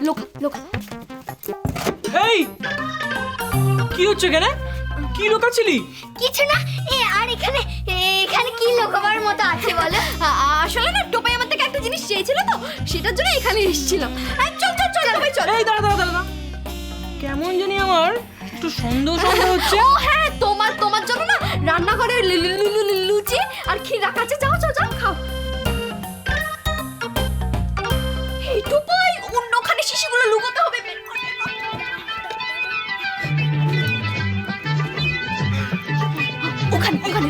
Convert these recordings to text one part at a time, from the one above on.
লোকা লোকা। এই কি হচ্ছে এখানে? কি লুকাচ্ছিলি? কিছু না। আর এখানে এখানে কি লোকাবার মতো আছে বলো? আসলে না টোপাই আমার থেকে একটা জিনিস চেয়েছিল তো, সেটার জন্য এখানে এসেছিলাম। চল চল চল ভাই চল। এই দাঁড়া দাঁড়া দাঁড়া, কেমন জানি আমার একটু সন্দেহ সন্দেহ হচ্ছে। ও হ্যাঁ, তোমার জন্য না রান্নাঘরে লুচি আর ক্ষীর রাখা আছে। যাও যাও যাও খাও। এই টোপাই, অন্যখানে শিশিগুলো লুকাতে হবে। বের কর, বের কর। ওখানে ওখানে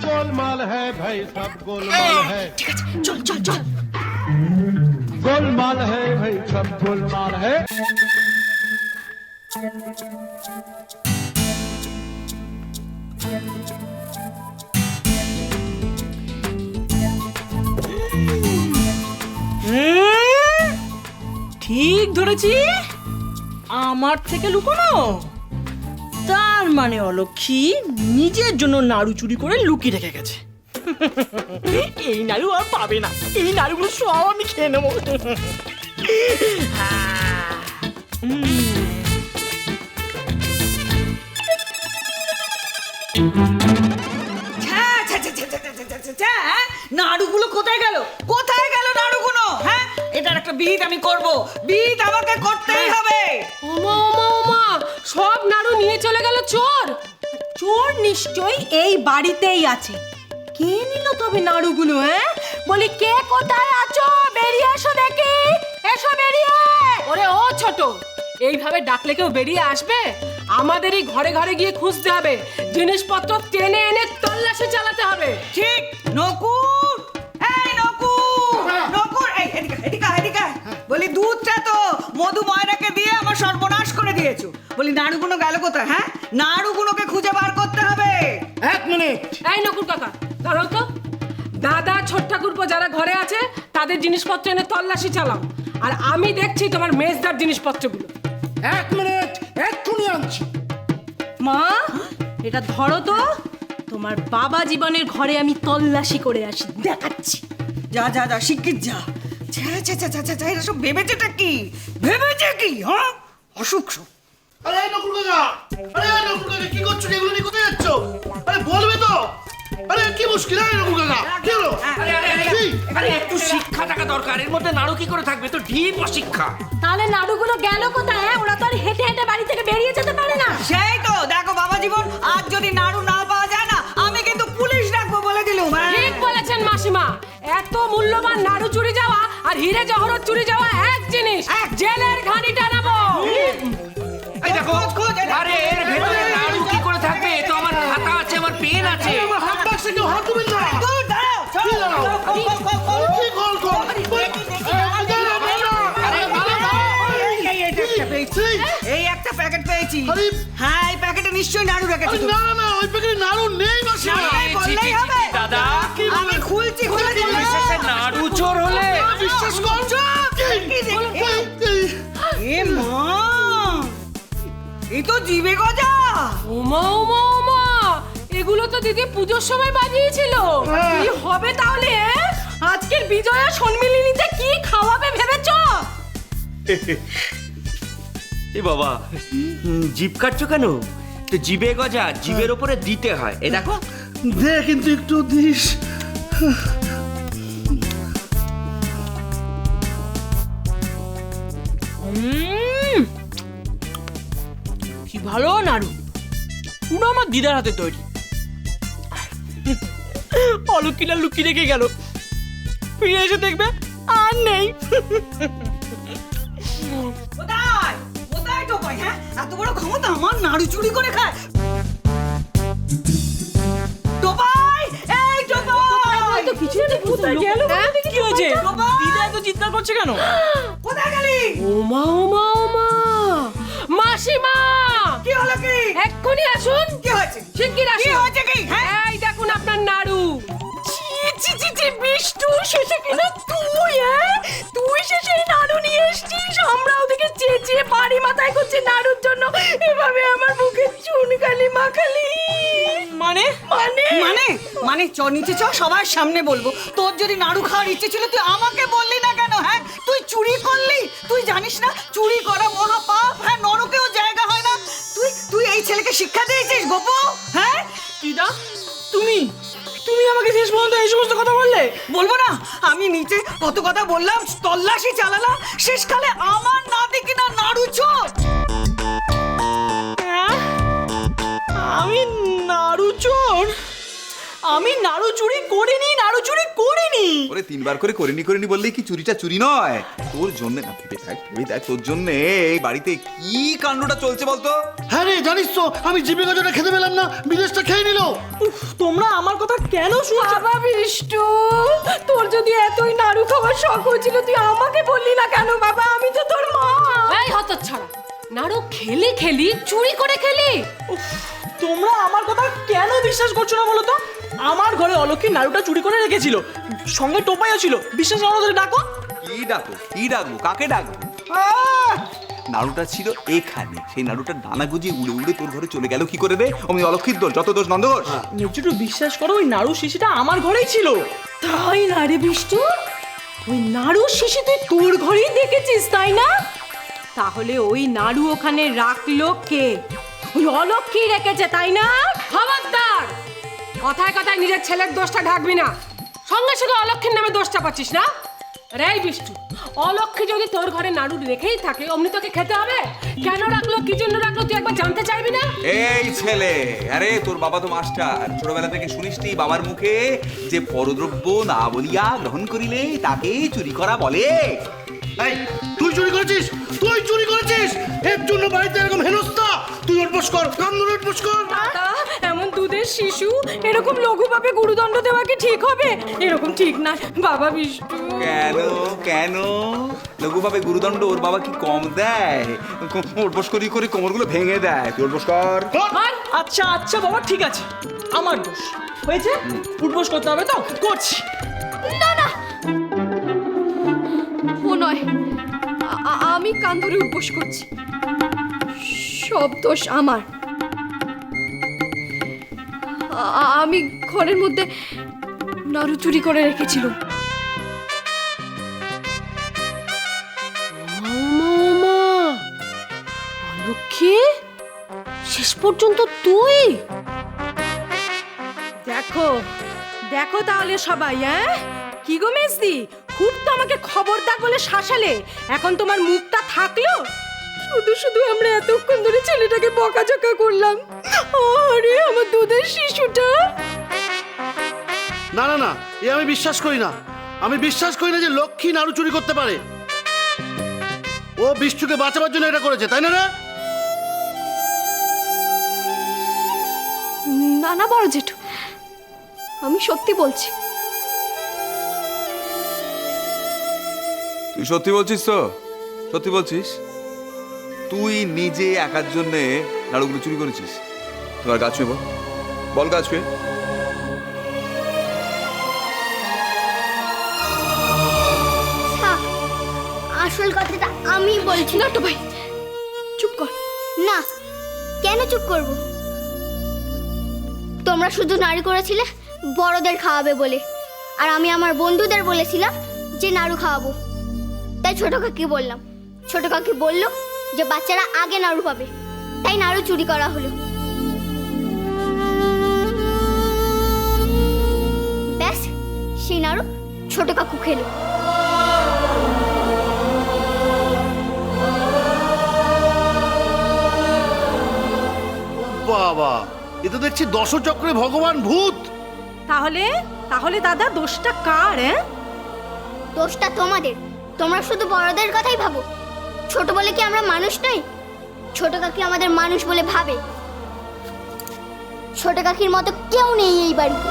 गोलमाल है भाई सब गोलमाल है। ঠিক আছে, চল চল চল। गोलमाल है भाई सब गोलमाल है। ঠিক ধরেছি, আমার থেকে লুকোনো। তার মানে অলক্ষী নিজের জন্য নাড়ু চুরি করে লুকিয়ে রেখে গেছে। এই নাড়ু আর পাবে না, এই নাড়ুগুলো সব আমি খেয়ে নেবো। নাড়ুগুলো কোথায় গেল? কোথায় গেল নাড়ুগুলো? হ্যাঁ, এটার একটা বিহিত আমি করব। বিহিত আমাকে করতেই হবে। ওমা ওমা ওমা, সব নাড়ু নিয়ে চলে গেল চোর। চোর নিশ্চয়ই এই বাড়িতেই আছে। কে নিল তবে নাড়ুগুলো? বলি কে কোথায় আছো? বেরিয়ে এসো দেখি, এসো বেরিয়ে। ওরে ও ছোট, এইভাবে ডাকলে কেউ বেরিয়ে আসবে? আমাদেরই ঘরে ঘরে গিয়ে খুঁজতে হবে, জিনিসপত্র টেনে এনে তল্লাশি চালাতে হবে। ঠিক। নকুর, এই নকুর, নকুর, এই এদিকে এদিকে এদিকে। বলি দুধটা তো মধু ময়রাকে দিয়ে আমার সর্বনাশ করে দিয়েছো। বলি নাড়ুগুলো গেল কোথায়? হ্যাঁ, নাড়ুগুলোকে খুঁজে বার করতে হবে। एक मिनट। এই নকুর কাকা, দাঁড়াও তো। দাদা ছোট ঠাকুরপো যারা ঘরে আছে তাদের জিনিসপত্র এনে তল্লাশি চালাও, আর আমি দেখছি তোমার মেজদার জিনিসপত্রগুলো। एक मिनट, एक खुनी आंची। মা, এটা ধরো তো। তোমার বাবা জীবনের ঘরে আমি তল্লাশি করে আসি, দেখাচ্ছি। যা যা যা, শিগগির যা। ছা ছা ছা ছা ছা, এরা সব ভেবেছেটা কি? ভেবেছে কি? হ্যাঁ, অসুখ সব। আরে নকুল কাকা, আরে নকুল কাকা কি করছো? এগুলো নিয়ে কোথায় যাচ্ছ? আরে বলবে তো। আরে কি মুশকিল? আরে নকুল কাকা কি হলো? কি? আরে একটু শিক্ষা থাকা দরকার। এর মধ্যে নাড়ু কি করে থাকবে? তো ঢিপ অশিক্ষা। তাহলে নাড়ুগুলো গেল কোথায়? ওরা তো আর হেঁটে হেঁটে বাড়ি থেকে বেরিয়ে যেতে পারে না। সেই তো দেখো বাবা জীবন, আজ যদি নাড়ু না পাওয়া যায় না, আমি কিন্তু পুলিশ ডাকবো বলে দিলুম। ঠিক বলেছেন মাসিমা। এত মূল্যবান নাড়ু চুরি যাওয়া আর হিরে জহরত চুরি যাওয়া এক জিনিস। জেলের ঘানি টানাবো। এই দেখো, আরে এর ভেতরে নাড়ু কি করে থাকবে? এ তো আমার খাতা আছে, আমার পেন আছে। আমার হাত ডাকছে, কেউ হাত তুলবেন না। দূর দাঁড়াও, কি দাঁড়াও? কি কল কল? এই একটা প্যাকেট পেয়েছি। আরে! হ্যাঁ, এই প্যাকেটে নিশ্চয়ই নাড়ু রেখেছি। না না না, ওই প্যাকেটে নাড়ু নেই মাসিমা। বললেই হবে। দাদা, আমি খুলছি, খুলে দিলাম। বিশেষে নাড়ু চোর হলে বিশ্বাস কর। এ মা, এই তো জিবে গজা। ওমা ওমা ওমা, এগুলো তো দিদি পুজোর সময় বাজিয়েছিল। কি হবে তাহলে? আজকের বিজয়া সম্মিলনীতে কি খাওয়াবে ভেবেছো? এ বাবা, জিভ কাটছো কেন? তো জিবে গজা জিবের ওপরে দিতে হয়। এ দেখো, দে কিন্তু একটু দিস। কি ভালো নাড়ু, পুরো আমার দিদার হাতে তৈরি। অলক্ষীটা লুকিয়ে রেখে গেল, ফিরে এসে দেখবে আর নেই। কোথায় কোথায় টোপাই? হ্যাঁ, এত বড় ক্ষমতা আমার, নাড়ু চুরি করে খায়। টোপাই, এই টোপাই, তো কিছুতে কোথায় গেল? কি হয়েছে? দিদা এত চিৎকার করছে কেন? কোথায় গেলি? ওমা ওমা ওমা, মাসিমা কি হলো কি? এক্ষুনি আসুন। কি হয়েছে? শিগগির কি আসুন। হয়েছে কি? হ্যাঁ, এই দেখুন আপনার নাড়ু। ছি ছি ছি ছি, বিষ্টু শেষে কিনা তুই? তুই শেষে এই নাড়ু নিয়ে এসছিস? আমরা ওদিকে চেঁচিয়ে বাড়ি মাথায় করছি নাড়ুর জন্য, এভাবে আমার মুখে চুনকালি মাখালি। মানে মানে মানে মানে চ নিচে চ, সবার সামনে বলবো। তোর যদি নাড়ু খাওয়ার ইচ্ছে ছিল তুই আমাকে বললি না কেন? হ্যাঁ, তুই চুরি করলি। জানিস না চুরি করা মহাপাপ, হ্যাঁ নরকেও জায়গা হয় না। তুই তুই এই ছেলেকে শিক্ষা দিয়েছিস গোপু, হ্যাঁ? দিদা তুমি তুমি আমাকে শেষ পর্যন্ত এই সমস্ত কথা বললে? বলবো না? আমি নিচে কত কথা বললাম, তল্লাশি চালালাম, শেষকালে আমার না দেখি না নাড়ু চোর। হ্যাঁ? আমি নাড়ু চোর? আমি নাড়ু চুরি করিনি, নাড়ু চুরি করিনি। ওরে তিনবার করে করিনি বললেই কি চুরিটা চুরি নয়? তোর জন্য না, ভেবে দেখ তোর জন্য এই বাড়িতে কি কাণ্ডটা চলছে বলতো। হ্যাঁ রে, জানিস তো আমি জিভে গজাটা খেতে পেলাম না, বিদেশটা খেয়ে নিল। উফ, তোমরা আমার কথা কেন শুনছো? বাবা বিষ্টু, তোর যদি এতই নাড়ু খাওয়ার শখ হয়েছিল তুই আমাকে বললি না কেন বাবা? আমি তো তোর মা। এই হতচ্ছাড়া, নাড়ু খেলি চুরি করে খেলি। উফ, তোমরা আমার কথা কেন বিশ্বাস করছো না বলো তো? আমার ঘরে অলক্ষী নাড়ুটা চুরি করে রেখেছিল, সঙ্গে টোপাইও ছিল। বিশ্বাস না হলে ডাকো। কি ডাকবো কাকে ডাকবো? নাড়ুটা ছিল এখানে, সেই নাড়ুটা ডানা গুজিয়ে উড়ে উড়ে তোর ঘরে চলে গেল কি করে রে? অমনি অলক্ষিত দোষ, যত দোষ নন্দঘোষ। একটু বিশ্বাস করো, ওই নাড়ু শিশিটা আমার ঘরেই ছিল। তাই না রে বিষ্টু? ওই নাড়ু শিশি তুই তোর ঘরেই দেখেছিস তাই না? তাহলে ওই নাড়ু ওখানে রাখলো কে? ওই অলক্ষী রেখেছে তাই না? খবরদার, কথায় কথায় নিজের ছেলের দোষটা ঢাকবি না। সঙ্গে সঙ্গে অলক্ষীর নামে দোষটা পাচ্ছিস না? রে বিষ্টু, অলক্ষী যদি তোর ঘরে নাড়ু রেখেই থাকে অমনি তোকে খেতে হবে? কেন রাখলো, কি জন্য রাখলো তুই একবার জানতে চাইবি না? এই ছেলে, আরে তোর বাবা তো মাস্টার, ছোটবেলা থেকে শুনিসনি বাবার মুখে যে পরদ্রব্য না বলিয়া গ্রহণ করিলে তাকে চুরি করা বলে। এই তুই চুরি করেছিস, তুই চুরি করেছিস, এর জন্য বাড়িতে এরকম হেনস্থা। তুই উঠবস কর, কান্দন উঠবস কর। তা এমন দুধের শিশু এরকম লঘুভাবে গুরুদণ্ড দেওয়া কি ঠিক হবে? এরকম ঠিক না বাবা বিষ্টু। কেন লঘুভাবে গুরুদণ্ড ওর বাবা কি কম দেয়? উঠবস করি করে কোমরগুলো ভেঙে দেয়। তুই উঠবস কর। আচ্ছা আচ্ছা বাবা, ঠিক আছে, আমার দোষ হয়েছে। উঠবোস করতে হবে তো করছি। না না, ও নয়, আমি কান ধরে উপোস করছি। সব দোষ আমার। আমি ঘরের মধ্যে নাড়ু চুরি করে রেখেছিলাম। লক্ষ্মী, শেষ পর্যন্ত তুই? দেখো দেখো তাহলে সবাই, হ্যাঁ? কি গো মেজদি, খুব তো আমাকে খবরদার বলে শাসালে, এখন তোমার মুখটা থাকলো? শুধু শুধু আমরা এতক্ষণ ধরে ছেলেটাকে বকাঝকা করলাম। আরে আমার দুধের শিশুটা। না না না, এ আমি বিশ্বাস করি না। আমি বিশ্বাস করি না যে লক্ষ্মী নাড়ু চুরি করতে পারে। ও বিষ্টুকে বাঁচাবার জন্য এটা করেছে, তাই না রে? না না বড় জেঠু, আমি সত্যি বলছি। তুই সত্যি বলছিস তো? সত্যি বলছিস? তুই নিজে একার জন্য নাড়ুগুলো চুরি করেছিস? তোমার গা ছুঁয়ে বল গা ছুঁয়ে। আসল কথাটা আমি বলছি। না তো ভাই, চুপ কর। না, কেন চুপ করব? তোমরা শুধু নাড়ু করেছিলে বড়দের খাওয়াবে বলে, আর আমি আমার বন্ধুদের বলেছিলাম যে নাড়ু খাওয়াবো। তাই ছোট কাকি বললাম। ছোট কাকি বলল যে বাচ্চারা আগে নাড়ু পাবে, তাই নাড়ু চুরি করা হলো। ব্যাস, সেই নাড়ু ছোট কাকু খেলো। বাবা, এ তো দেখছি দশচক্রে ভগবান ভূত। তাহলে তাহলে দাদা দোষটা কার? দোষটা তোমাদের। তোমরা শুধু বড়দের কথাই ভাবো। ছোট বলে কি আমরা মানুষ নই? ছোট কাকি আমাদের মানুষ বলে ভাবে। ছোট কাকির মতো কেউ নেই এই বাড়িতে।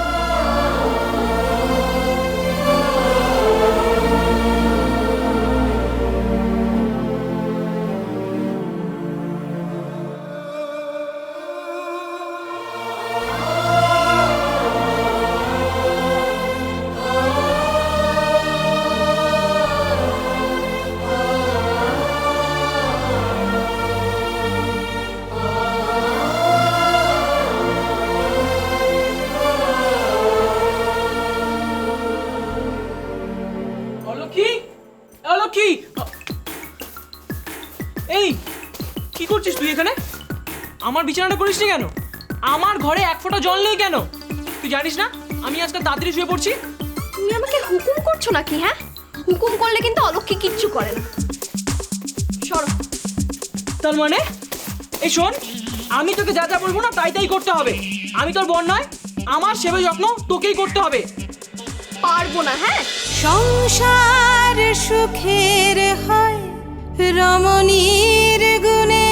এই কি করছিস তুই এখানে? আমার বিছানাটা করিস নি কেন? আমার ঘরে এক ফোঁটা জল নেই কেন? তুই জানিস না আমি আজকাল তাড়াতাড়ি শুয়ে পড়ছি? তুমি আমাকে হুকুম করছো নাকি? হ্যাঁ, হুকুম করলে কিন্তু অলক্ষী কিচ্ছু করে না। সরো। তার মানে এই শোন, আমি তোকে যা যা বলবো না তাই তাই করতে হবে। আমি তোর বোন নয়, আমার সেবা যত্ন তোকেই করতে হবে। পারবো না। হ্যাঁ, সংসার সুখের হয় রমণীর গুণে